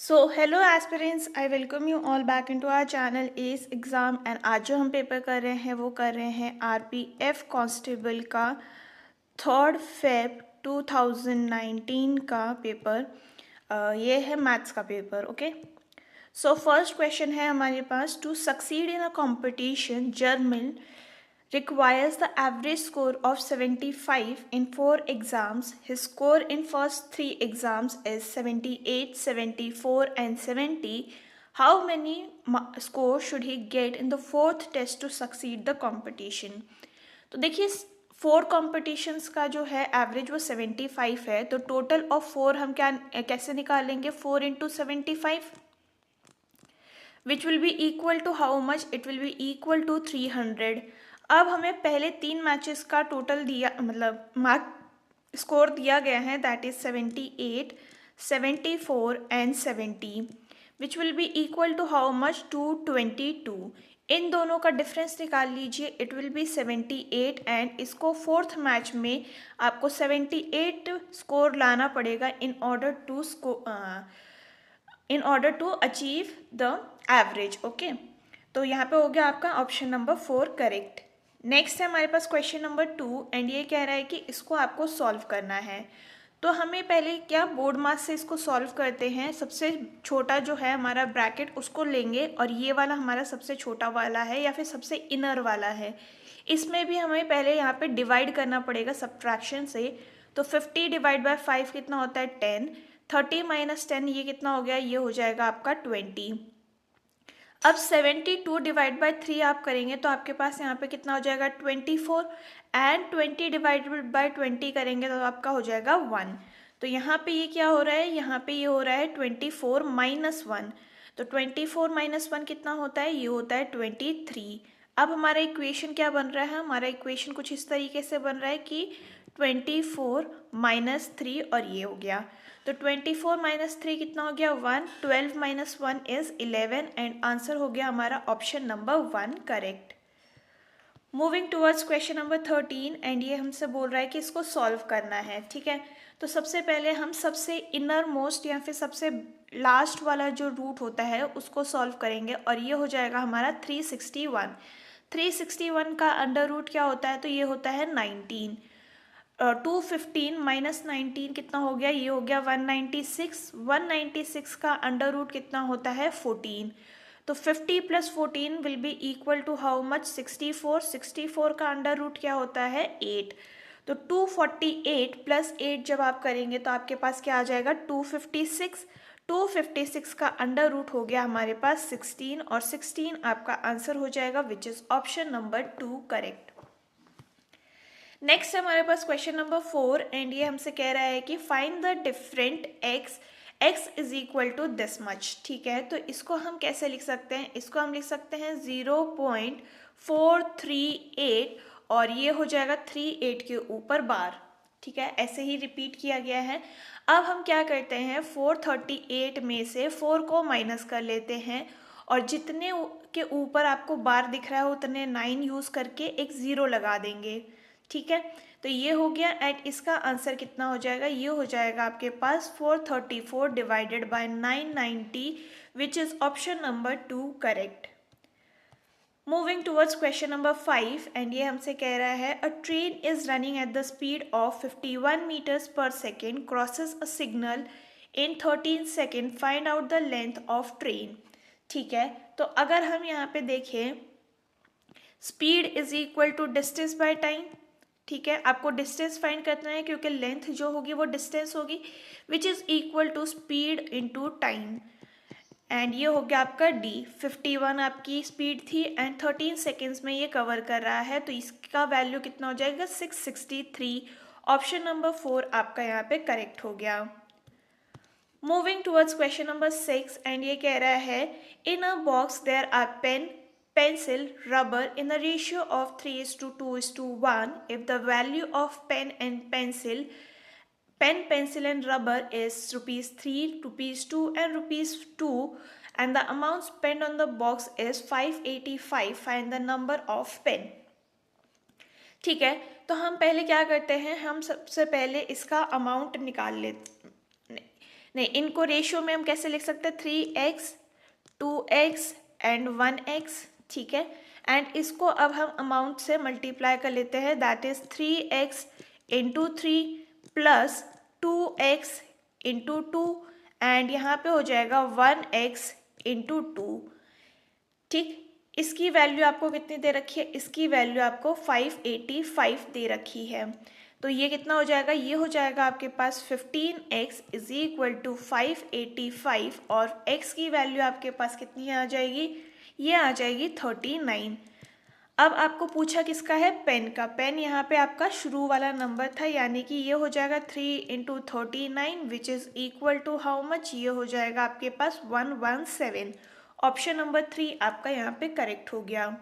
So hello aspirants, I welcome you all back into our channel ACE exam and आज जो हम paper कर रहे हैं वो कर रहे हैं RPF कांस्टेबल का 3 Feb 2019 का पेपर। ये है मैथ्स का पेपर। ओके, सो फर्स्ट क्वेश्चन है हमारे पास, to succeed in a competition German requires the average score of 75 in 4 exams. His score in first 3 exams is 78, 74 and 70. How many scores should he get in the fourth test to succeed the competition? तो देखिए, 4 competitions का जो है average वो 75 है, तो total of 4 हम क्या कैसे निकालेंगे? 4 into 75 which will be equal to how much? It will be equal to 300। अब हमें पहले 3 मैचेस का टोटल दिया, मतलब मार्क स्कोर दिया गया है, that is 78, 74 and 70, which will be equal to how much? To 22। इन दोनों का डिफरेंस निकाल लीजिए, इट विल बी 78 एंड इसको फोर्थ मैच में आपको 78 स्कोर लाना पड़ेगा in order to achieve the average. Okay, तो यहाँ पे हो गया आपका ऑप्शन नंबर 4 करेक्ट। नेक्स्ट है हमारे पास क्वेश्चन नंबर 2 एंड ये कह रहा है कि इसको आपको सॉल्व करना है। तो हमें पहले क्या बोर्ड मास से इसको सॉल्व करते हैं। सबसे छोटा जो है हमारा ब्रैकेट उसको लेंगे और ये वाला हमारा सबसे छोटा वाला है या फिर सबसे इनर वाला है। इसमें भी हमें पहले यहाँ पे डिवाइड करना पड़ेगा सब्ट्रैक्शन से। तो 50 डिवाइड बाय 5 कितना होता है? 10। 30 माइनस 10 ये कितना हो गया? ये हो जाएगा आपका 20। अब 72 डिवाइड बाय 3 आप करेंगे तो आपके पास यहाँ पे कितना हो जाएगा? 24। एंड 20 डिवाइडेड बाय 20 करेंगे तो आपका हो जाएगा 1। तो यहाँ पे ये क्या हो रहा है? यहाँ पे ये हो रहा है 24 माइनस 1। तो 24 माइनस 1 कितना होता है? ये होता है 23। अब हमारा इक्वेशन क्या बन रहा है? हमारा इक्वेशन कुछ इस तरीके से बन रहा है कि 24 माइनस 3 और ये हो गया। तो 24 माइनस 3 कितना हो गया? 1। 12 माइनस 1 इज 11 एंड आंसर हो गया हमारा option number 1 correct. Moving towards question number 13 and ये हमसे बोल रहा है कि इसको सॉल्व करना है। ठीक है, तो सबसे पहले हम सबसे इनर मोस्ट या फिर सबसे लास्ट वाला जो रूट होता है उसको सॉल्व करेंगे और ये हो जाएगा हमारा 361। 361 का अंडर रूट क्या होता है? तो ये होता है 19। 215 माइनस 19 कितना हो गया? ये हो गया 196। 196 का अंडर रूट कितना होता है? 14। तो 50 plus 14 will be equal to how much? 64। 64 का अंडर रूट क्या होता है? 8। तो 248 प्लस 8 जब आप करेंगे तो आपके पास क्या आ जाएगा? 256। 256 का अंडर रूट हो गया हमारे पास 16 और 16 आपका आंसर हो जाएगा, विच is option number 2 correct. Next हमारे पास क्वेश्चन नंबर 4 एंड ये हमसे कह रहा है कि find the different x is equal to this much. ठीक है, तो इसको हम कैसे लिख सकते हैं? इसको हम लिख सकते हैं 0.438 और ये हो जाएगा 38 के ऊपर बार। ठीक है, ऐसे ही रिपीट किया गया है। अब हम क्या करते हैं, 438 में से 4 को माइनस कर लेते हैं और जितने के ऊपर आपको बार दिख रहा है उतने 9 यूज़ करके एक ज़ीरो लगा देंगे। ठीक है, तो ये हो गया एंड इसका आंसर कितना हो जाएगा? ये हो जाएगा आपके पास 434 divided by 990 which is option number 2 correct. Moving towards question number 5 and ये हमसे कह रहा है, a train is running at the speed of 51 metres per second crosses a signal in 13 second, find out the length of train. ठीक है, तो अगर हम यहाँ पे देखें, speed is equal to distance by time. ठीक है, आपको डिस्टेंस फाइंड करना है क्योंकि लेंथ जो होगी वो डिस्टेंस होगी, which is equal to speed into time. And ये हो गया आपका डी। 51 आपकी स्पीड थी एंड 13 सेकेंड्स में ये कवर कर रहा है, तो इसका वैल्यू कितना हो जाएगा? 663। ऑप्शन नंबर 4 आपका यहाँ पे करेक्ट हो गया। Moving towards question number 6 and ये कह रहा है, in a box there are pen, pencil, rubber in the ratio of 3:2:1. If the value of pen, pencil and rubber is rupees 3, rupees 2 and rupees 2 and the amount spent on the box is 585, find the number of pen. ठीक है, तो हम पहले क्या करते हैं, हम सबसे पहले इसका अमाउंट नहीं, इनको रेशियो में हम कैसे लिख सकते हैं, 3x 2x एंड 1x, ठीक है। एंड इसको अब हम अमाउंट से मल्टीप्लाई कर लेते हैं, that is 3x into 3 plus 2x into 2 and यहाँ पे हो जाएगा 1x इंटू 2, ठीक। इसकी वैल्यू आपको कितनी दे रखी है, इसकी वैल्यू आपको 585 दे रखी है। तो ये कितना हो जाएगा, ये हो जाएगा आपके पास 15x इज इक्वल टू 585 और x की वैल्यू आपके पास कितनी आ जाएगी, ये आ जाएगी 39। अब आपको पूछा किसका है, पेन का। पेन यहाँ पे आपका शुरू वाला नंबर था, यानी कि ये हो जाएगा 3 into 39 which is equal to how much, ये हो जाएगा आपके पास 117। ऑप्शन नंबर 3 आपका यहाँ पे करेक्ट हो गया।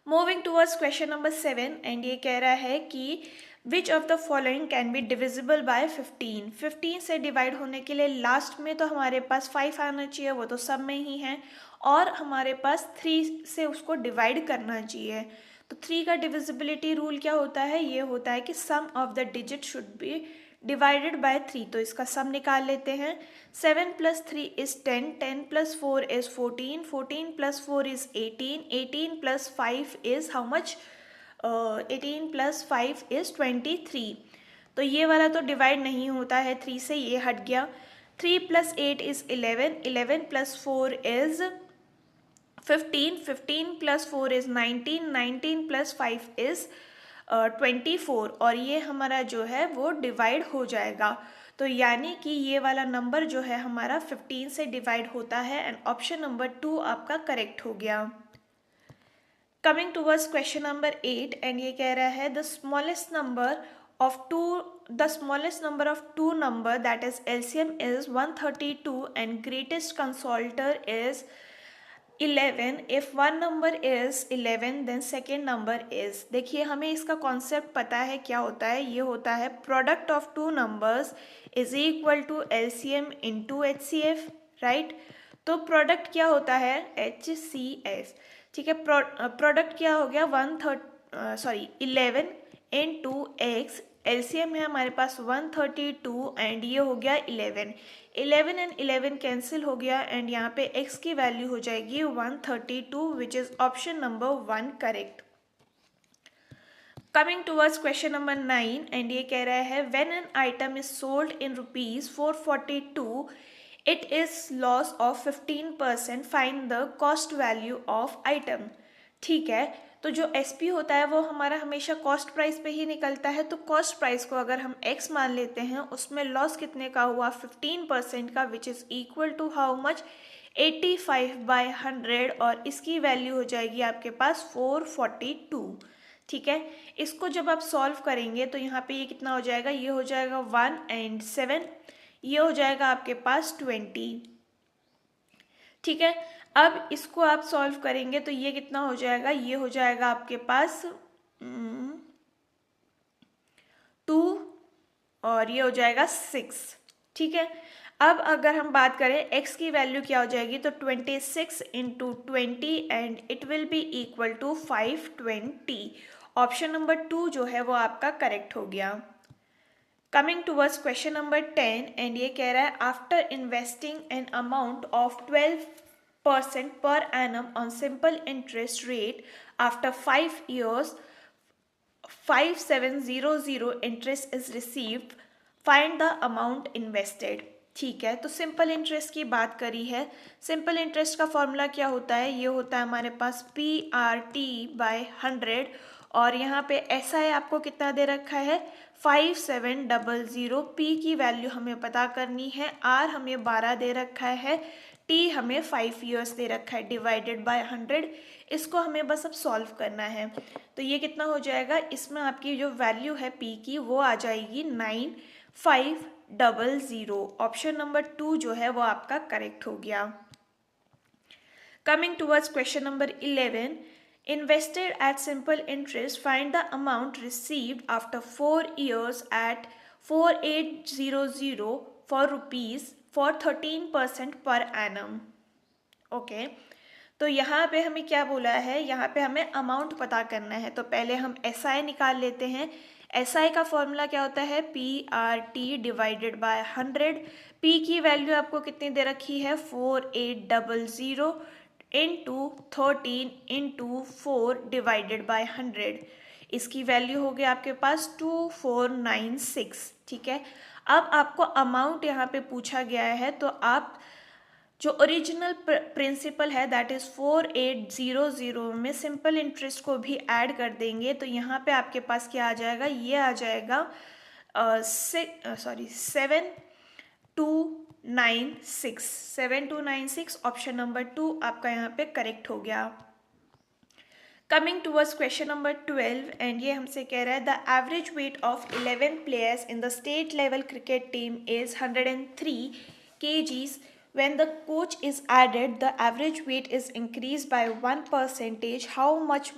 Moving towards question number 7 and ये कह रहा है कि which of the following can be divisible by 15। 15 से डिवाइड होने के लिए लास्ट में तो हमारे पास 5 आना चाहिए, वो तो सब में ही है, और हमारे पास 3 से उसको डिवाइड करना चाहिए। तो 3 का डिविजिबिलिटी रूल क्या होता है, ये होता है कि sum of the digit should be divided by 3। तो इसका सम निकाल लेते हैं। 7 plus 3 is 10, 10 plus 4 is 14, 14 plus 4 is 18, 18 plus 5 is how much, 18 plus 5 is 23। तो ये वाला तो डिवाइड नहीं होता है 3 से, ये हट गया। 3 plus 8 is 11, 11 plus 4 is 15, 15 plus 4 is 19, 19 plus 5 is 24 और ये हमारा जो है वो डिवाइड हो जाएगा। तो यानी कि ये वाला नंबर जो है हमारा 15 से डिवाइड होता है एंड ऑप्शन नंबर 2 आपका करेक्ट हो गया। Coming towards question number 8 and ये कह रहा है the smallest number of two number that is LCM is 132 and greatest consulter is 11। If one number is 11 then second number is, देखिए हमें इसका कॉन्सेप्ट पता है क्या होता है, ये होता है product of two numbers is equal to LCM into HCF, right. तो प्रोडक्ट क्या होता है, HCF, ठीक है। प्रोडक्ट क्या हो गया 11 इंटू x, LCM है हमारे पास 132 एंड ये हो गया 11, 11 एंड 11 कैंसिल हो गया एंड यहाँ पे x की वैल्यू हो जाएगी 132 विच is option number 1 correct. Coming towards question number 9 and ये कह रहा है when an item is sold in ₹442 it is loss of 15%, find the cost value of item, ठीक है। तो जो SP होता है वो हमारा हमेशा कॉस्ट प्राइस पे ही निकलता है, तो कॉस्ट प्राइस को अगर हम x मान लेते हैं उसमें लॉस कितने का हुआ 15% का which is equal to how much 85/100 और इसकी वैल्यू हो जाएगी आपके पास 442, ठीक है। इसको जब आप सॉल्व करेंगे तो यहाँ पे ये कितना हो जाएगा, ये हो जाएगा 1 एंड 7, ये हो जाएगा आपके पास 20, ठीक है। अब इसको आप सॉल्व करेंगे तो ये कितना हो जाएगा, ये हो जाएगा आपके पास 2 और ये हो जाएगा 6, ठीक है। अब अगर हम बात करें x की वैल्यू क्या हो जाएगी, तो 26 into 20 and it will be equal to 520। Option number 2 जो है वो आपका करेक्ट हो गया। Coming towards question number 10 and ये कह रहा है after investing an amount of 12% per annum on simple interest rate after 5 years 5700 interest is received, find the amount invested, ठीक है। तो सिंपल इंटरेस्ट की बात करी है। सिंपल इंटरेस्ट का फॉर्मूला क्या होता है, ये होता है हमारे पास PRT/100 और यहाँ पे SI आपको कितना दे रखा है 5700। P की वैल्यू हमें पता करनी है, R हमें 12 दे रखा है, T हमें 5 ईयर्स दे रखा है, डिवाइडेड बाय 100। इसको हमें बस अब सॉल्व करना है। तो ये कितना हो जाएगा, इसमें आपकी जो वैल्यू है P की वो आ जाएगी 9500। ऑप्शन नंबर 2 जो है वो आपका करेक्ट हो गया। Coming towards question number 11 invested at simple interest, find the amount received after 4 years at 4800 for rupees for 13% per annum, okay. तो यहाँ पे हमें क्या बोला है, यहाँ पे हमें अमाउंट पता करना है। तो पहले हम SI निकाल लेते हैं। SI का फॉर्मूला क्या होता है, PRT डिवाइडेड बाय 100। P की वैल्यू आपको कितनी दे रखी है, 4800 इंटू 13 इंटू 4 डिवाइडेड बाय 100। इसकी वैल्यू हो गई आपके पास 2496। ठीक है, अब आपको अमाउंट यहाँ पे पूछा गया है, तो आप जो ओरिजिनल प्रिंसिपल है दैट इज 4800 में सिंपल इंटरेस्ट को भी ऐड कर देंगे, तो यहाँ पे आपके पास क्या आ जाएगा, ये आ जाएगा 7296। ऑप्शन नंबर 2 आपका यहाँ पे करेक्ट हो गया। Coming towards question number 12 and ये हमसे कह रहा है the average weight of 11 players in the state level cricket team is 103 kgs. When the coach is added, the average weight is increased by 1%. How much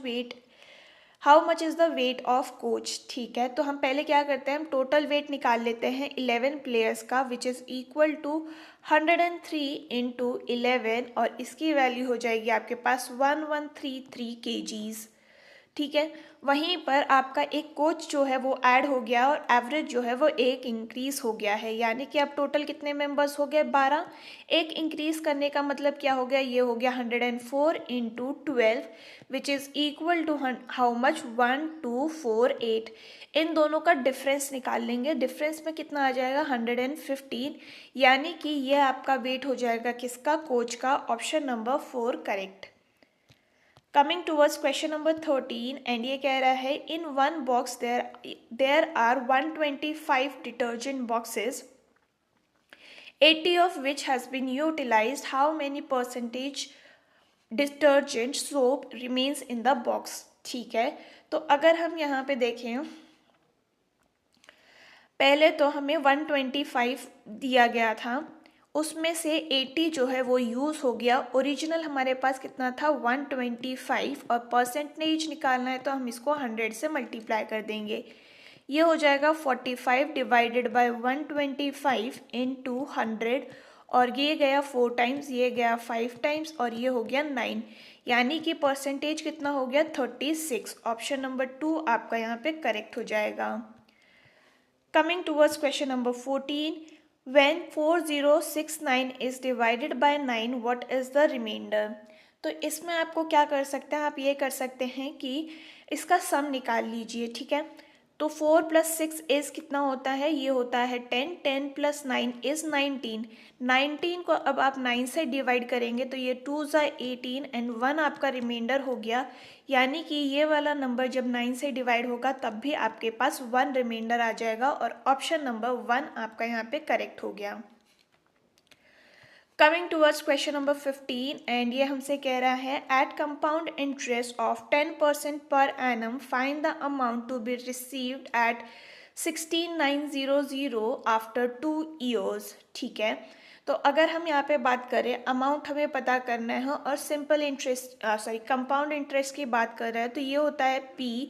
is the weight of coach? ठीक है, तो हम पहले क्या करते हैं, हम total weight निकाल लेते हैं 11 प्लेयर्स का, which is equal to 103 into 11 और इसकी वैल्यू हो जाएगी आपके पास 1133 kgs। ठीक है, वहीं पर आपका एक कोच जो है वो ऐड हो गया और एवरेज जो है वो एक इंक्रीज हो गया है, यानी कि अब टोटल कितने मेंबर्स हो गए, 12। एक इंक्रीज करने का मतलब क्या हो गया, ये हो गया 104 into 12 which is equal to how much, 1248। इन दोनों का डिफरेंस निकाल लेंगे, डिफरेंस में कितना आ जाएगा, 115, यानी कि ये आपका वेट हो जाएगा किसका, कोच का। Option number 4 correct. Coming towards question number 13 and ये कह रहा है in one box there are 125 detergent boxes, 80 of which has been utilized. How many percentage detergent soap remains in the box? ठीक है, तो अगर हम यहाँ पे देखें, पहले तो हमें 125 दिया गया था, उसमें से 80 जो है वो यूज़ हो गया। ओरिजिनल हमारे पास कितना था, 125, और परसेंटेज निकालना है तो हम इसको 100 से मल्टीप्लाई कर देंगे। ये हो जाएगा 45 डिवाइडेड बाय 125 इंटू 100, और ये गया 4 टाइम्स, ये गया 5 टाइम्स, और ये हो गया 9, यानी कि परसेंटेज कितना हो गया, 36। ऑप्शन नंबर 2 आपका यहाँ पे करेक्ट हो जाएगा। Coming towards question number 14, when 4069 is divided by 9 what is the remainder? तो इसमें आपको क्या कर सकते हैं, आप ये कर सकते हैं कि इसका सम निकाल लीजिए। ठीक है, तो 4 + 6 इज़ कितना होता है, ये होता है 10, 10 + 9 इज़ 19। 19 को अब आप 9 से डिवाइड करेंगे तो ये 2 × 18 एंड 1 आपका रिमाइंडर हो गया, यानी कि ये वाला नंबर जब 9 से डिवाइड होगा तब भी आपके पास 1 रिमाइंडर आ जाएगा, और ऑप्शन नंबर 1 आपका यहाँ पे करेक्ट हो गया। Coming towards question number 15 and ये हमसे कह रहा है एट कंपाउंड इंटरेस्ट ऑफ 10% पर annum find the amount to be received at 16900 after 2 years। ठीक है, तो अगर हम यहाँ पे बात करें, अमाउंट हमें पता करना है और सिंपल इंटरेस्ट कंपाउंड इंटरेस्ट की बात कर रहे हैं, तो ये होता है P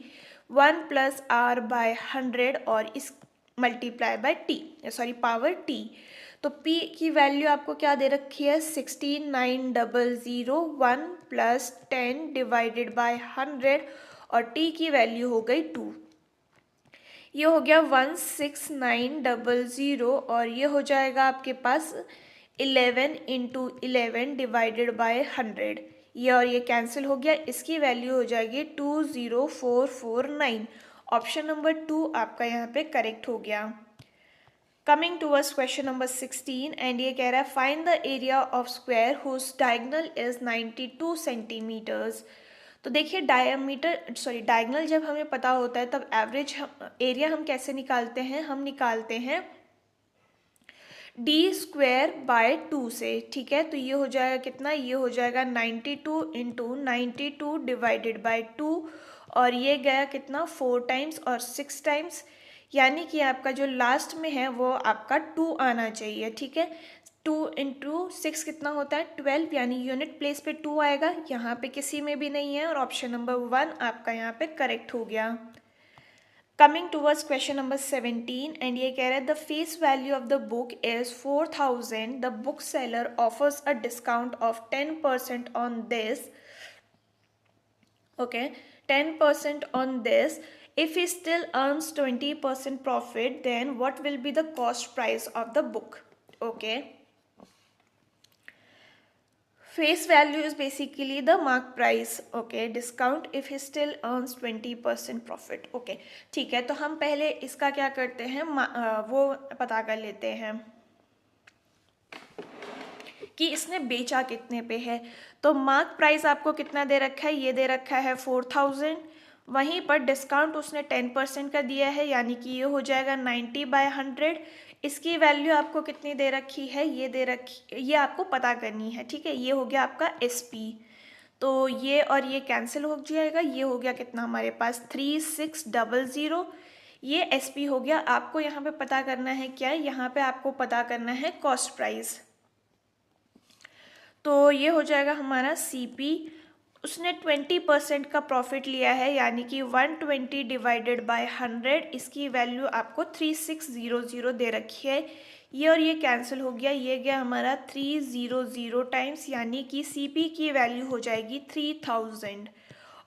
1 + R/100 और इस मल्टीप्लाई बाय पावर T। तो P की वैल्यू आपको क्या दे रखी है, 16900, 1 + 10 डिवाइडेड बाय 100, और T की वैल्यू हो गई 2। ये हो गया 16900, और ये हो जाएगा आपके पास 11 × 11 डिवाइडेड बाय 100, ये और ये कैंसिल हो गया, इसकी वैल्यू हो जाएगी 20449। ऑप्शन नंबर 2 आपका यहाँ पे करेक्ट हो गया। Coming towards question number 16 and ये कह रहा है find the area of square whose diagonal is 92 centimetres. तो देखिए डायगोनल जब हमें पता होता है तब एवरेज एरिया हम कैसे निकालते हैं, हम निकालते हैं d²/2 से। ठीक है, तो ये हो जाएगा कितना, ये हो जाएगा 92 × 92 डिवाइडेड बाय 2, और ये गया कितना 4 टाइम्स और 6 टाइम्स, यानी कि आपका जो लास्ट में है वो आपका 2 आना चाहिए। ठीक है, 2 × 6 कितना होता है 12, यानी यूनिट प्लेस पे 2 आएगा, यहाँ पे किसी में भी नहीं है, और ऑप्शन नंबर 1 आपका यहाँ पे करेक्ट हो गया। Coming towards question number 17 and ये कह रहा है the face value of the book is 4000, the book seller offers a discount of 10% on this, okay 10% on this If he still earns 20% profit, then what will be the cost price of the book? Okay. Face value is basically the mark price. Okay. Discount if he still earns 20% profit. Okay. ठीक है, तो हम पहले इसका क्या करते हैं, वो पता कर लेते हैं कि इसने बेचा कितने पे है। तो मार्क प्राइस आपको कितना दे रखा है, ये दे रखा है 4000। वहीं पर डिस्काउंट उसने 10% का दिया है, यानी कि ये हो जाएगा 90/100। इसकी वैल्यू आपको कितनी दे रखी है, ये दे रखी, ये आपको पता करनी है। ठीक है, ये हो गया आपका SP। तो ये और ये कैंसिल हो जाएगा, ये हो गया कितना हमारे पास 3600। ये SP हो गया। आपको यहाँ पे पता करना है क्या, यहाँ पे आपको पता करना है कॉस्ट प्राइस। तो ये हो जाएगा हमारा CP। उसने 20% का प्रॉफिट लिया है, यानी कि 120 डिवाइडेड बाय 100। इसकी वैल्यू आपको 3600 दे रखी है। ये और ये कैंसिल हो गया, ये गया हमारा 300 टाइम्स, यानी कि CP की वैल्यू हो जाएगी 3000।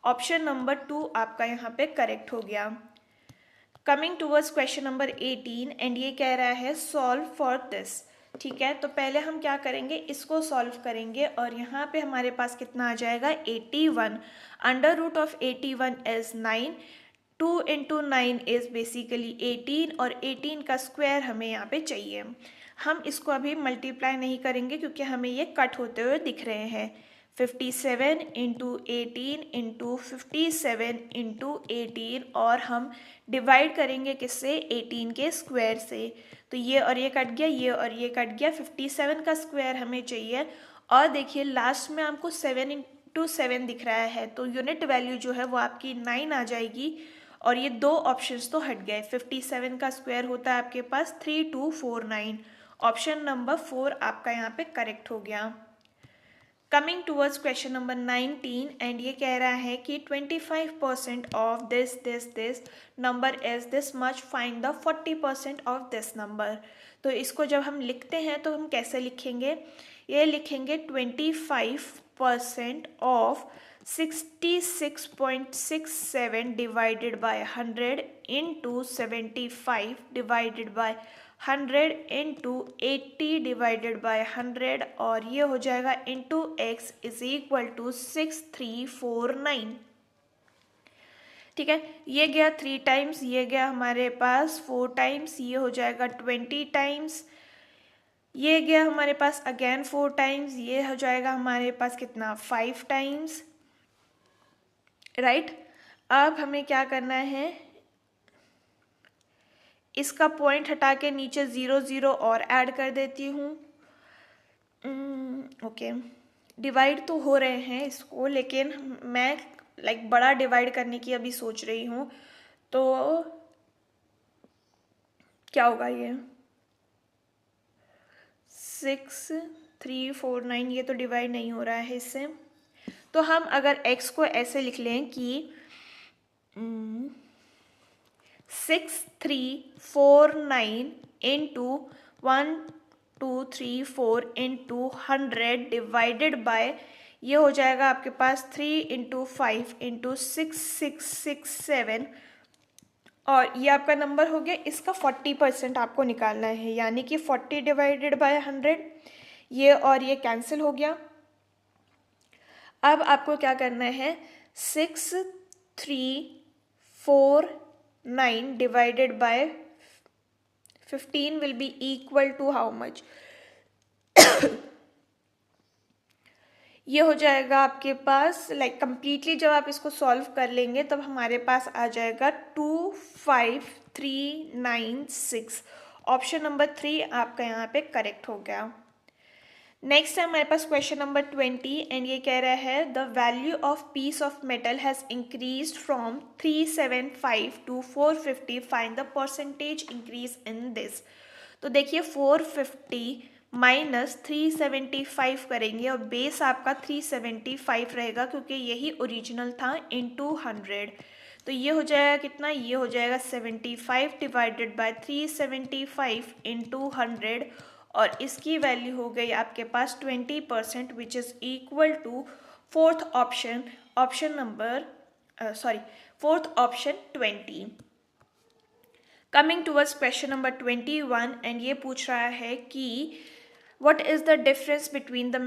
ऑप्शन नंबर 2 आपका यहाँ पे करेक्ट हो गया। Coming towards question number 18, and ये कह रहा है सॉल्व फॉर दिस। ठीक है, तो पहले हम क्या करेंगे, इसको सॉल्व करेंगे और यहाँ पे हमारे पास कितना आ जाएगा 81। Under root of 81 is 9। 2 × 9 is basically 18 और 18 का स्क्वायर हमें यहाँ पे चाहिए। हम इसको अभी मल्टीप्लाई नहीं करेंगे क्योंकि हमें ये कट होते हुए दिख रहे हैं। 57 × 18 × 57 × 18 और हम डिवाइड करेंगे किससे, 18 के स्क्वायर से। तो ये और ये कट गया, ये और ये कट गया। 57 का स्क्वायर हमें चाहिए और देखिए लास्ट में हमको 7 × 7 दिख रहा है, तो यूनिट वैल्यू जो है वो आपकी 9 आ जाएगी और ये दो ऑप्शंस तो हट गए। 57 का स्क्वायर होता है आपके पास 3249। ऑप्शन नंबर 4 आपका यहाँ पे करेक्ट हो गया। Coming towards question number 19, and ये कह रहा है कि 25% of this number is this much, find the 40% of this number. तो इसको जब हम लिखते हैं तो हम कैसे लिखेंगे, ये लिखेंगे 25% of 66.67 divided by 100 into 75 divided by 100 into 80 divided by 100 और ये हो जाएगा into x is equal to 6349। ठीक है, ये गया 3 टाइम्स, ये गया हमारे पास 4 टाइम्स, ये हो जाएगा 20 टाइम्स, ये गया हमारे पास अगेन 4 टाइम्स, ये हो जाएगा हमारे पास कितना 5 टाइम्स। राइट, अब हमें क्या करना है, इसका पॉइंट हटा के नीचे 0 और ऐड कर देती हूँ। ओके, डिवाइड तो हो रहे हैं इसको, लेकिन मैं बड़ा डिवाइड करने की अभी सोच रही हूँ। तो क्या होगा, ये 6349, ये तो डिवाइड नहीं हो रहा है इससे। तो हम अगर x को ऐसे लिख लें कि 6349 इंटू 1234 इंटू 100 डिवाइडेड बाय, ये हो जाएगा आपके पास 3 × 5 × 6667 और ये आपका नंबर हो गया। इसका 40% आपको निकालना है, यानी कि 40 डिवाइडेड बाय 100, ये और ये कैंसिल हो गया। अब आपको क्या करना है, 6349 divided by 15 will be equal to how much, ये हो जाएगा आपके पास कंप्लीटली जब आप इसको सॉल्व कर लेंगे तब हमारे पास आ जाएगा 25396। ऑप्शन नंबर 3 आपका यहाँ पे करेक्ट हो गया। नेक्स्ट है हमारे पास क्वेश्चन नंबर 20, एंड ये कह रहा है the value of piece of metal has increase from 375 to 450, find the percentage increase in this. तो देखिए 450 माइनस 375 करेंगे और बेस आपका 375 रहेगा क्योंकि यही ओरिजिनल था इनटू 100। तो ये हो जाएगा कितना, ये हो जाएगा 75 डिवाइडेड बाय 375 इंटू 100 और इसकी वैल्यू हो गई आपके पास 20%, which is equal to fourth option, option number fourth option 20। कमिंग टूवर्ड्स क्वेश्चन नंबर 21 एंड ये पूछ रहा है कि what is the difference between the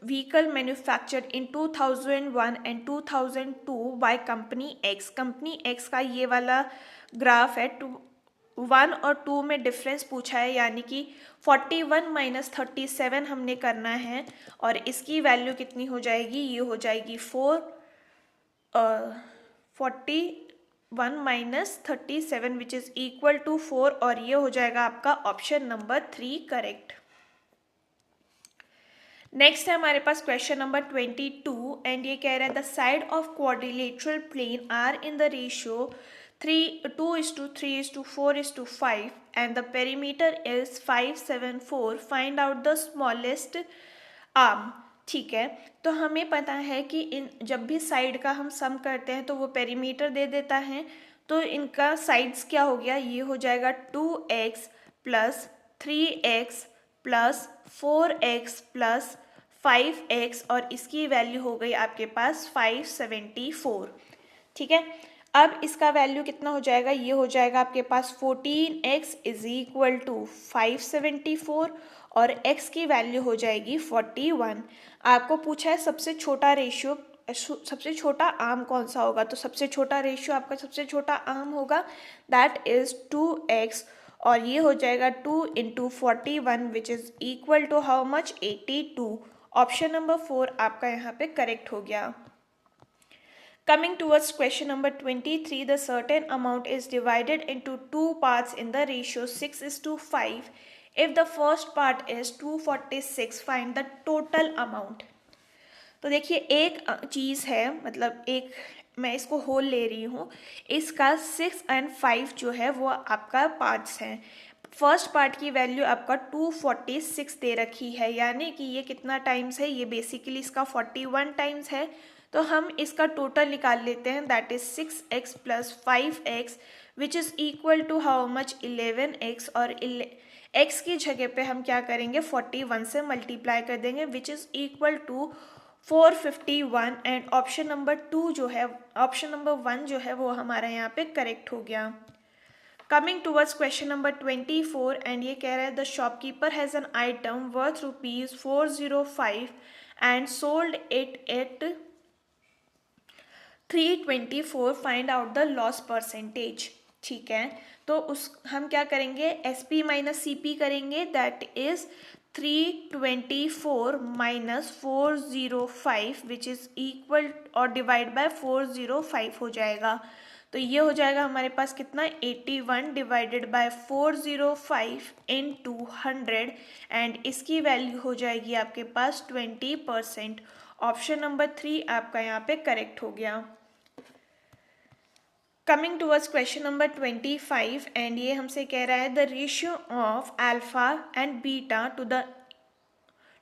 vehicle manufactured in 2001 and 2002 by company X। Company X का ये वाला ग्राफ है, 1 और 2 में डिफरेंस पूछा है, यानी कि 41 माइनस 37 हमने करना है और इसकी वैल्यू कितनी हो जाएगी, ये हो जाएगी 41 minus 37 which is equal to 4 और ये हो जाएगा आपका ऑप्शन नंबर 3 करेक्ट। नेक्स्ट है हमारे पास क्वेश्चन नंबर 22 एंड ये कह रहा है the side of quadrilateral plane are in the ratio 2:3:4:5 and the perimeter is 574, find out the smallest arm। ठीक है, तो हमें पता है कि इन जब भी साइड का हम सम करते हैं तो वो पेरीमीटर दे देता है, तो इनका साइड्स क्या हो गया, ये हो जाएगा 2x plus 3x plus 4x plus 5x और इसकी वैल्यू हो गई आपके पास 574। ठीक है, अब इसका वैल्यू कितना हो जाएगा, ये हो जाएगा आपके पास 14x इज इक्वल टू 574 और x की वैल्यू हो जाएगी 41। आपको पूछा है सबसे छोटा रेशियो, सबसे छोटा आर्म कौन सा होगा, तो सबसे छोटा रेशियो आपका सबसे छोटा आर्म होगा दैट इज 2x और ये हो जाएगा 2 into 41 which is equal to how much 82। Option number 4 आपका यहाँ पे करेक्ट हो गया। Coming towards question number 23, the certain amount is divided into two parts in the ratio 6:5. If the first part is 246, find the total amount। तो देखिए एक चीज़ है, मतलब एक मैं इसको होल ले रही हूँ, इसका 6 और 5 जो है वो आपका पार्ट्स हैं। फर्स्ट पार्ट की वैल्यू आपका 246 दे रखी है, यानी कि ये कितना टाइम्स है, ये बेसिकली इसका 41 टाइम्स है। तो हम इसका टोटल निकाल लेते हैं that is 6x plus 5x which is equal to how much 11x और x की जगह पे हम क्या करेंगे 41 से मल्टीप्लाई कर देंगे which is equal to 451 and option number 2 जो है, ऑप्शन नंबर 1 जो है वो हमारा यहाँ पे करेक्ट हो गया। Coming towards question number 24 and ये कह रहा है the shopkeeper has an item worth ₹405 and sold it at 324, find out the loss percentage. ठीक है, तो उस हम क्या करेंगे SP माइनस CP करेंगे that is 324 minus 405 which is equal और डिवाइड बाय 405 हो जाएगा। तो ये हो जाएगा हमारे पास कितना 81 डिवाइडेड बाय 405 इंटू 100 एंड इसकी वैल्यू हो जाएगी आपके पास 20%। ऑप्शन नंबर 3 आपका यहाँ पे करेक्ट हो गया। Coming towards question number 25 and ये हमसे कह रहा है the ratio of alpha and beta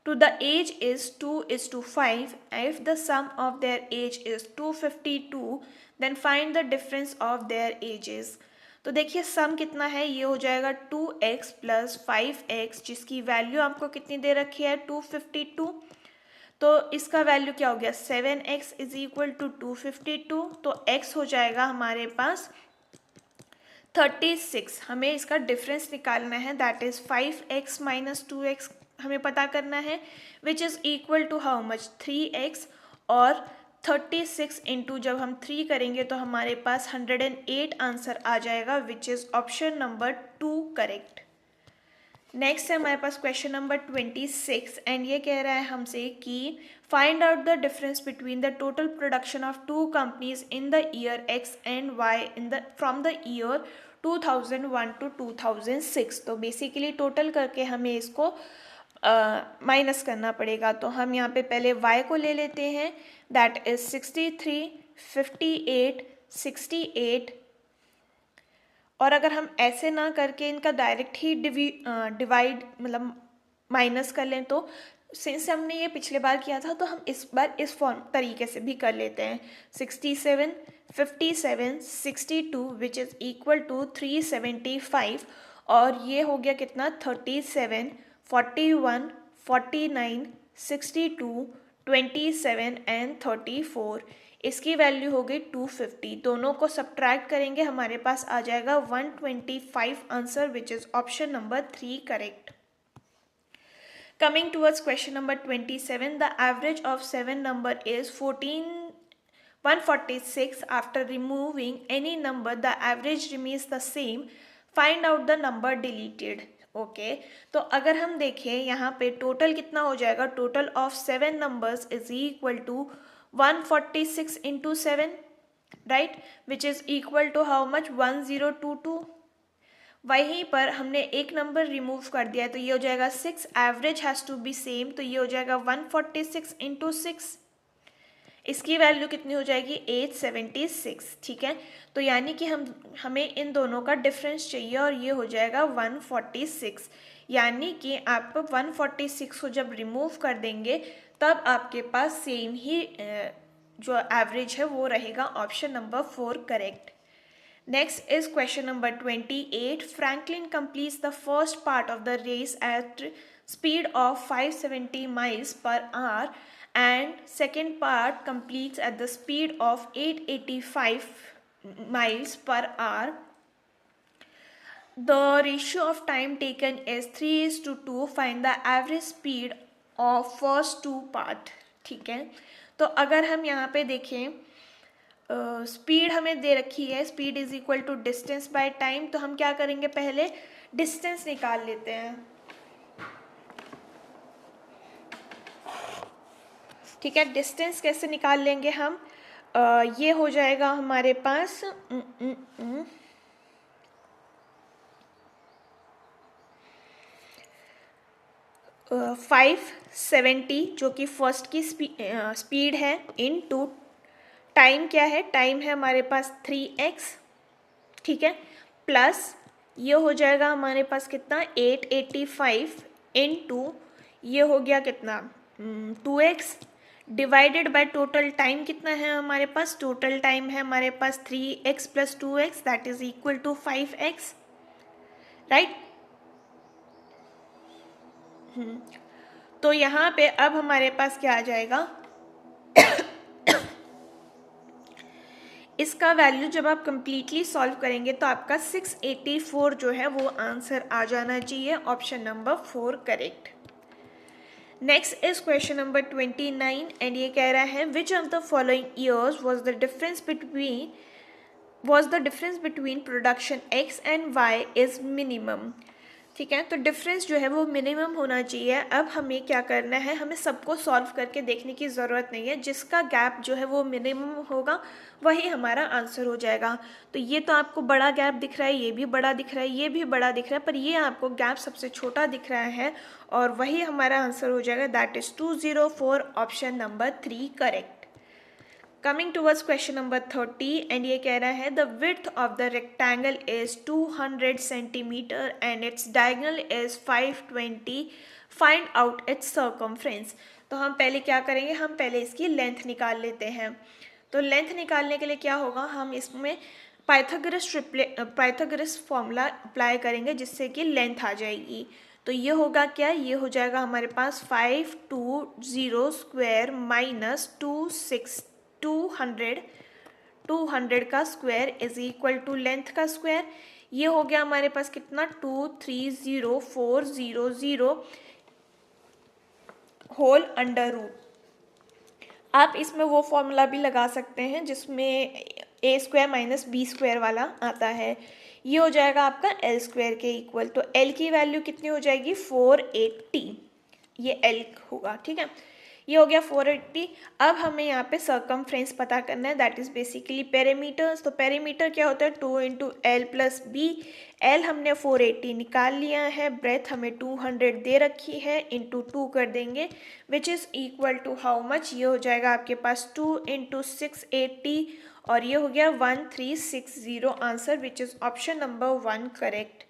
to the age is 2:5. If the sum of their age is 252, then find the difference of their ages। तो देखिए सम कितना है, ये हो जाएगा 2x प्लस 5x जिसकी वैल्यू आपको कितनी दे रखी है 252। तो इसका वैल्यू क्या हो गया 7x इज इक्वल टू 252, तो x हो जाएगा हमारे पास 36। हमें इसका डिफरेंस निकालना है that is 5x minus 2x हमें पता करना है which is equal to how much 3x और 36 इंटू जब हम 3 करेंगे तो हमारे पास 108 आंसर आ जाएगा विच is option number 2 correct. Next है हमारे पास क्वेश्चन नंबर 26 एंड ये कह रहा है हमसे कि find out the difference between the total production of two companies in the year X and Y in the from the year 2001 to 2006। तो बेसिकली टोटल करके हमें इसको माइनस करना पड़ेगा। तो हम यहाँ पे पहले y को ले लेते हैं दैट इज 63, 58, 68 और अगर हम ऐसे ना करके इनका डायरेक्ट ही डिवाइड मतलब माइनस कर लें तो सिंस हमने ये पिछले बार किया था तो हम इस बार इस फॉर्म तरीके से भी कर लेते हैं 67, 57, 62 विच इज़ इक्वल टू 375 और ये हो गया कितना 37, 41, 49, 62, 27 एंड 34। इसकी वैल्यू हो गई 250, दोनों को सब्ट्रैक्ट करेंगे हमारे पास आ जाएगा 125 answer, which is option number 3 correct. Coming towards question number 27, the average of 7 number is 146. After removing any number, the average remains the same. Find out the number deleted. Okay तो अगर हम देखें यहाँ पे total कितना हो जाएगा, total of 7 numbers is equal to 146 into 7, right, which is equal to how much 1022. वहीं पर हमने एक नंबर रिमूव कर दिया तो ये हो जाएगा 6. Average has to be same, तो ये हो जाएगा 146 इंटू 6. इसकी वैल्यू कितनी हो जाएगी 876. ठीक है, तो यानी कि हमें इन दोनों का डिफरेंस चाहिए और ये हो जाएगा 146. यानी कि आप 146 को जब रिमूव कर देंगे तब आपके पास सेम ही जो एवरेज है वो रहेगा. Option number 4 correct. Next is question number 28. Franklin completes the first part of the race at speed of 570 miles per hour and second part completes at the speed of 885 miles per hour. The ratio of time taken is 3:2. Find the average speed of first two part. ठीक है, तो अगर हम यहाँ पे देखें speed हमें दे रखी है, speed is equal to distance by time, तो हम क्या करेंगे, पहले डिस्टेंस निकाल लेते हैं. ठीक है, डिस्टेंस कैसे निकाल लेंगे हम, ये हो जाएगा हमारे पास 570 जो कि फर्स्ट की स्पीड है, इन टू टाइम क्या है, टाइम है हमारे पास 3x. ठीक है, प्लस ये हो जाएगा हमारे पास कितना 885 इंटू ये हो गया कितना 2x divided by total time कितना है हमारे पास, टोटल टाइम है हमारे पास 3x plus 2x that is equal to 5x, right. तो यहाँ पे अब हमारे पास क्या आ जाएगा, इसका वैल्यू जब आप कंप्लीटली सॉल्व करेंगे तो आपका 684 जो है वो आंसर आ जाना चाहिए. Option number 4 correct. Next is question number 29 and ये कह रहा है which of the following years was the difference between production x and y is minimum. ठीक है, तो डिफरेंस जो है वो मिनिमम होना चाहिए. अब हमें क्या करना है, हमें सबको सॉल्व करके देखने की ज़रूरत नहीं है, जिसका गैप जो है वो मिनिमम होगा वही हमारा आंसर हो जाएगा. तो ये तो आपको बड़ा गैप दिख रहा है, ये भी बड़ा दिख रहा है, ये भी बड़ा दिख रहा है, पर ये आपको गैप सबसे छोटा दिख रहा है और वही हमारा आंसर हो जाएगा, that is 204. Option number 3 correct. Coming towards question number 30 and ये कह रहा है the width of the rectangle is 200 centimeter and its diagonal is 520. Find out its circumference. तो हम पहले क्या करेंगे, हम पहले इसकी लेंथ निकाल लेते हैं. तो लेंथ निकालने के लिए क्या होगा, हम इसमें पाइथागोरस फॉर्मूला अप्लाई करेंगे जिससे कि लेंथ आ जाएगी. तो ये होगा क्या, ये हो जाएगा हमारे पास 520 स्क्वायर माइनस 200 का square is equal to length का स्क्वायर. ये हो गया हमारे पास कितना 230400 होल अंडर रूट. आप इसमें वो फॉर्मूला भी लगा सकते हैं जिसमें a square minus B square वाला आता है. ये हो जाएगा आपका l स्क्वायर के इक्वल. तो l की वैल्यू कितनी हो जाएगी 480, ये l होगा. ठीक है, ये हो गया 480. अब हमें यहाँ पे सर्कमफ्रेंस पता करना है, दैट इज़ बेसिकली पेरीमीटर्स. तो पेरीमीटर क्या होता है 2 into L plus B. L हमने 480 निकाल लिया है, ब्रेथ हमें 200 दे रखी है, इंटू 2 कर देंगे which is equal to how much, ये हो जाएगा आपके पास 2 इंटू 680 और ये हो गया 1360 answer, which is option number 1 correct.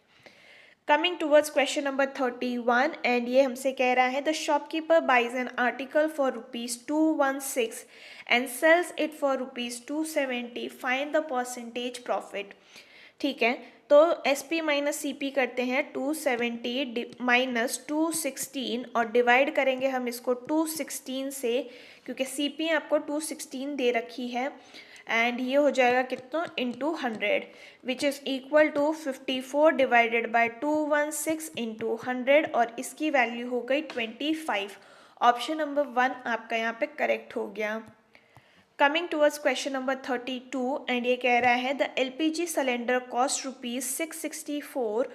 Coming towards question number 31 and ये हमसे कह रहा है the shopkeeper buys an article for ₹216 and sells it for ₹270. Find the percentage profit. ठीक है, तो S P minus C P करते हैं 270 माइनस 216 और डिवाइड करेंगे हम इसको 216 से, क्योंकि सी पी आपको 216 दे रखी है, एंड ये हो जाएगा कितना into 100 which is equal to 54 divided by 216 into 100 और इसकी वैल्यू हो गई 25। ऑप्शन नंबर 1 आपका यहाँ पे करेक्ट हो गया। Coming towards question number 32 and ये कह रहा है the LPG cylinder cost ₹664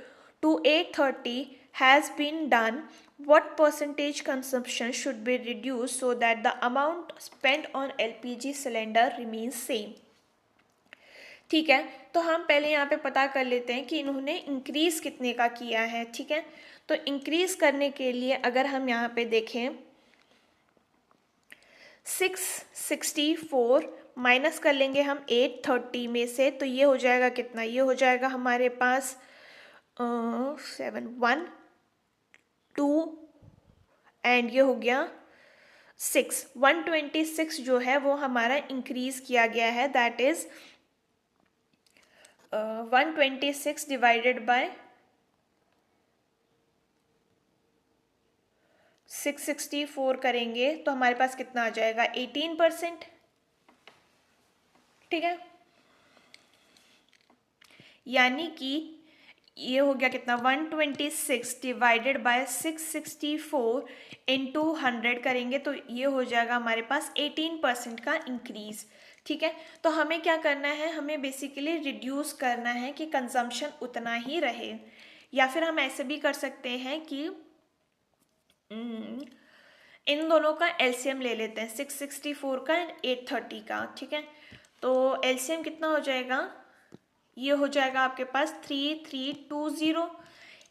to 830 has been done, what percentage consumption should be reduced so that the amount spent on LPG cylinder remains same। ठीक है, तो हम पहले यहाँ पे पता कर लेते हैं कि इन्होंने इंक्रीज कितने का किया है। ठीक है, तो इंक्रीज करने के लिए अगर हम यहाँ पे देखें 664 माइनस कर लेंगे हम 830 में से, तो ये हो जाएगा कितना, ये हो जाएगा हमारे पास 7 1 2 एंड ये हो गया 6 126 जो है वो हमारा इंक्रीज किया गया है, दैट इज 126 डिवाइडेड बाय 664 करेंगे तो हमारे पास कितना आ जाएगा 18%। ठीक है, यानी कि ये हो गया कितना 126 डिवाइडेड बाय 664 इंटू 100 करेंगे तो ये हो जाएगा हमारे पास 18% का इंक्रीज। ठीक है, तो हमें क्या करना है, हमें बेसिकली रिड्यूस करना है कि कंजम्पशन उतना ही रहे, या फिर हम ऐसे भी कर सकते हैं कि इन दोनों का एलसीएम ले लेते हैं 664 का एंड 830 का। ठीक है, तो एलसीएम कितना हो जाएगा, ये हो जाएगा आपके पास 3320,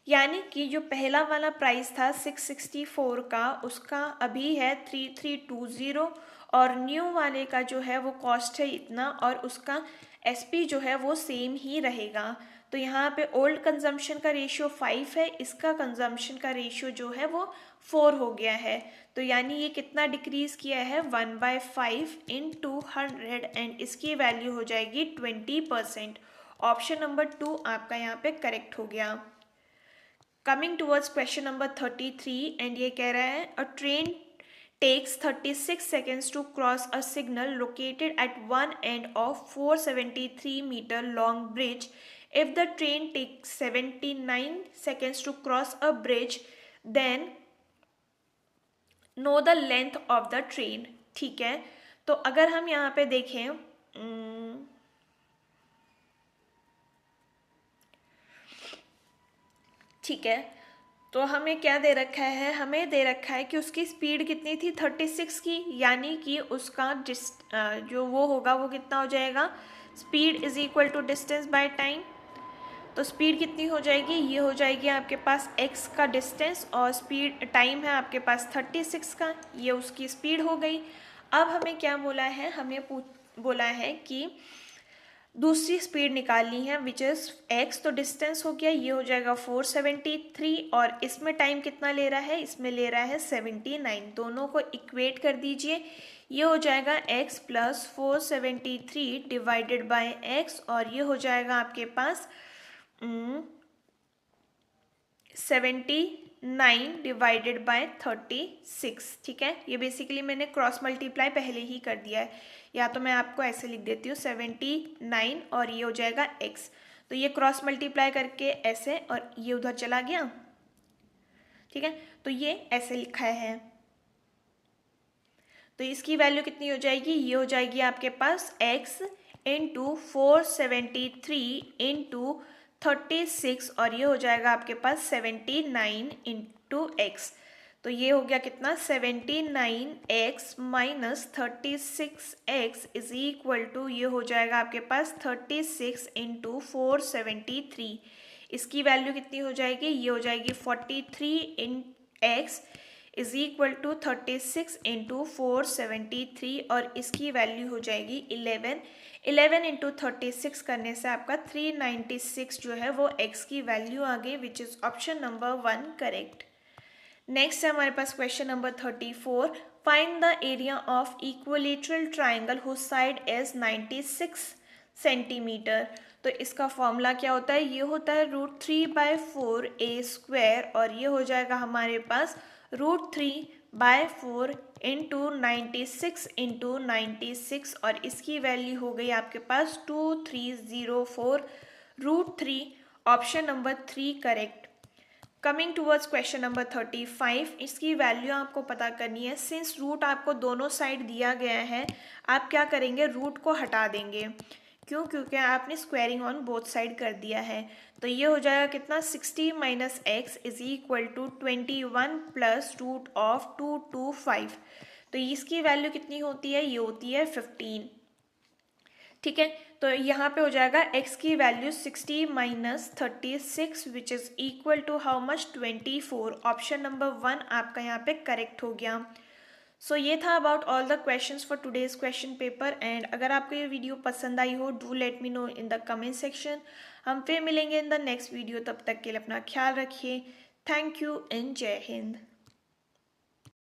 यानी कि जो पहला वाला प्राइस था 664 का उसका अभी है 3320 और न्यू वाले का जो है वो कॉस्ट है इतना और उसका एसपी जो है वो सेम ही रहेगा। तो यहाँ पे ओल्ड कंजम्पशन का रेशियो 5 है, इसका कंजम्पशन का रेशियो जो है वो 4 हो गया है, तो यानी ये कितना डिक्रीज किया है 1/5 इन 200 एंड इसकी वैल्यू हो जाएगी 20%। ऑप्शन नंबर 2 आपका यहाँ पे करेक्ट हो गया। Coming towards question number 33 and ये कह रहा है a train takes 36 seconds to cross a signal located at one end of 473-meter long bridge. If the train takes 79 seconds to cross a bridge, then know the length of the train। ठीक है, तो अगर हम यहाँ पे देखें ठीक है, तो हमें क्या दे रखा है, हमें दे रखा है कि उसकी स्पीड कितनी थी 36 की, यानी कि उसका जो वो होगा वो कितना हो जाएगा, speed is equal to distance by time. तो स्पीड कितनी हो जाएगी, ये हो जाएगी आपके पास x का डिस्टेंस और स्पीड टाइम है आपके पास 36 का, ये उसकी स्पीड हो गई। अब हमें क्या बोला है, हमें बोला है कि दूसरी स्पीड निकालनी है विच इज़ x, तो डिस्टेंस हो गया, ये हो जाएगा 473 और इसमें टाइम कितना ले रहा है, इसमें ले रहा है 79, दोनों को इक्वेट कर दीजिए, ये हो जाएगा x plus 473 divided by x और ये हो जाएगा आपके पास 79 डिवाइडेड बाय 36। ठीक है, ये बेसिकली मैंने क्रॉस मल्टीप्लाई पहले ही कर दिया है, या तो मैं आपको ऐसे लिख देती हूँ 79 और ये हो जाएगा x, तो ये क्रॉस मल्टीप्लाई करके ऐसे और ये उधर चला गया। ठीक है, तो ये ऐसे लिखा है, तो इसकी वैल्यू कितनी हो जाएगी, ये हो जाएगी आपके पास x इंटू 473 इंटू 36 और ये हो जाएगा आपके पास 79 इंटू एक्स, तो ये हो गया कितना 79x minus 36x is equal to ये हो जाएगा आपके पास 36 इंटू 473, इसकी वैल्यू कितनी हो जाएगी, ये हो जाएगी 43 in x is equal to 36 into 473 और इसकी वैल्यू हो जाएगी 11 इंटू 36 करने से आपका 396 जो है वो x की वैल्यू आ गई which is option number 1 correct. Next है हमारे पास question number 34, find the area of equilateral triangle whose side is 96 centimetre. तो इसका फॉर्मूला क्या होता है, ये होता है √3/4 और ये हो जाएगा हमारे पास √3/4 इंटू 96 और इसकी वैल्यू हो गई आपके पास 2304 √3। Option number 3 correct. Coming towards question number 35, इसकी वैल्यू आपको पता करनी है। सिंस रूट आपको दोनों साइड दिया गया है, आप क्या करेंगे, रूट को हटा देंगे। क्यों? क्योंकि आपने स्क्वायरिंग ऑन बोथ साइड कर दिया है। तो ये हो जाएगा कितना, 60 - x is equal to 21 plus √225। तो इसकी वैल्यू कितनी होती है, ये होती है 15। ठीक है, तो यहाँ पे हो जाएगा x की value 60 - 36 which is equal to how much, 24। Option number 1 आपका यहाँ पे करेक्ट हो गया। सो ये था about all the questions for today's question paper. And अगर आपको ये वीडियो पसंद आई हो, do let me know in the comment section. हम फिर मिलेंगे इन द नेक्स्ट वीडियो, तब तक के लिए अपना ख्याल रखिए। थैंक यू एंड जय हिंद।